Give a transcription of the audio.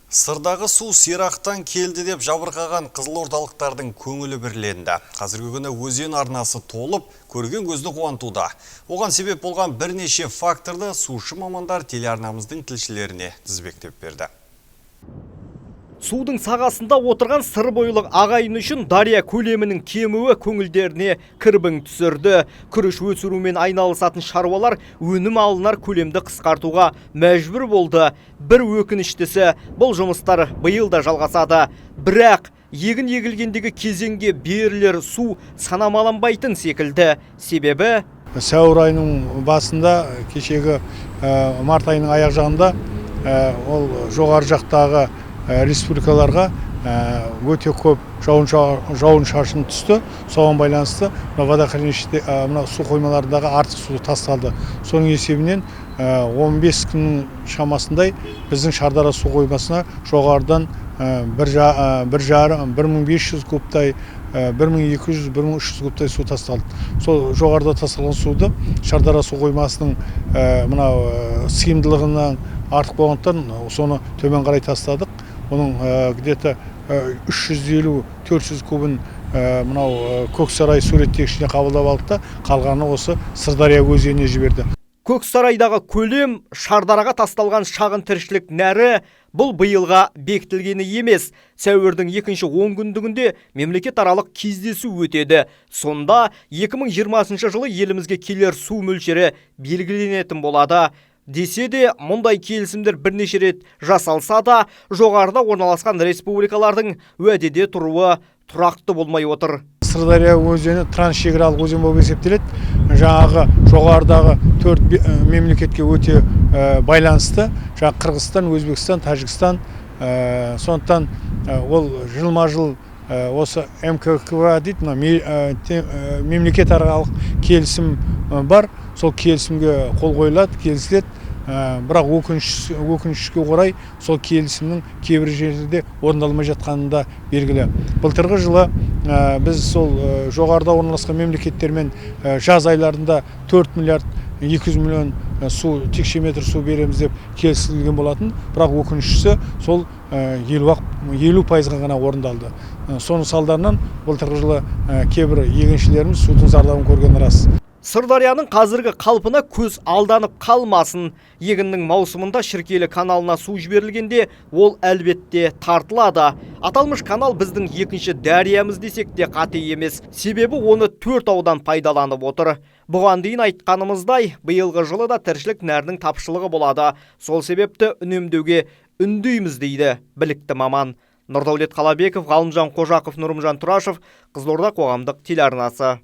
Сырдағы су сирақтан келді деп жабырқаған қызылордалықтардың көңілі бірленді. Қазіргі күні өзен арнасы толып, көрген көзді қуантуда. Оған себеп болған бірнеше факторды сушы мамандар телеарнамыздың тілшілеріне тізбектеп берді. Судың сағасында отырған сыр бойлық ағайын үшін дария көлемінің кемуі көңілдеріне кірбің түсірді. Күріш өсірумен айналысатын шаруалар өнім алынар көлемді қысқартуға мәжбүр болды. Бір өкініштісі, бұл жұмыстар биыл да жалғасады. Бірақ егін егілгендегі кезеңге берілер су санамаланбайтын секілді. Себебі сәуір айының басында, кешегі март айының аяқ жағында ол жоғары жақтағы республикаларға өте көп жауын шашын түсті. Соған байланысты водохранилищеде су қоймаларындағы артық су тасталды. Соның есебінен 15 күннің шамасындай біздің Шардара су қоймасына жоғарыдан 1500 кубтай, 1200-1300 кубтай су тасталды. Сол жоғарыда тасталған суды Шардара су қоймасының сыйымдылығынан артық болғандықтан соны төмен қарай тастадық. Оның где-то 350-400 кубын Көксарай суреттегішіне қабылдап алды да, қалғаны осы Сырдария өзеніне жіберді. Көксарайдағы көлем Шардараға тасталған шағын тіршілік нәрі бұл биылға бекітілгені емес. Сәуірдің 2-10 күндігінде мемлекетаралық кездесу өтеді. Сонда 2020 жылы елімізге келер су мөлшері белгіленетін болады. Десе де, мұндай келісімдер бірнеше рет жасалса да, жоғарыда орналасқан республикалардың уәдеде тұруы тұрақты болмай отыр. Сырдария өзені трансшекаралық өзен болып есептеледі. Жаңағы жоғарыдағы 4 мемлекетке өте байланысты. Жаңағы Қырғызстан, Өзбекстан, Тәжікстан. Сондықтан ол жылма-жыл осы МКК дейді, мемлекетаралық келісім бар. Сол келісімге қол қойылады, келісіледі. Бірақ өкінішке орай сол келісімнің кейбір жерлерде орындалмай жатқанында белгілі. Былтырғы жылы біз сол жоғарыда орналасқан мемлекеттермен жаз айларында 4 миллиард 200 миллион текше метр су береміз деп келісілген болатын. Бірақ өкініштісі сол 50%-ға ғана орындалды. Соның салдарынан былтырғы жылы кейбір егіншілеріміз судың зардабын көргені рас. Сырдарияның қазіргі қалпына көз алданып қалмасын. Егіннің маусымында Шіркейлі каналына су жіберілгенде ол әлбетте тартылады. Аталмыш канал біздің екінші дариямыз десек те қате емес. Себебі оны 4 аудан пайдаланып отыр. Бұған дейін айтқанымыздай, биылғы жылы да тіршілік нәрінің тапшылығы болады. Сол себепті үнемдеуге үндейміз дейді білікті маман. Нұрдаулет Қалабеков, Ғалымжан Қожақов, Нұрымжан Тұрашев, Қызылорда қоғамдық телеарнасы.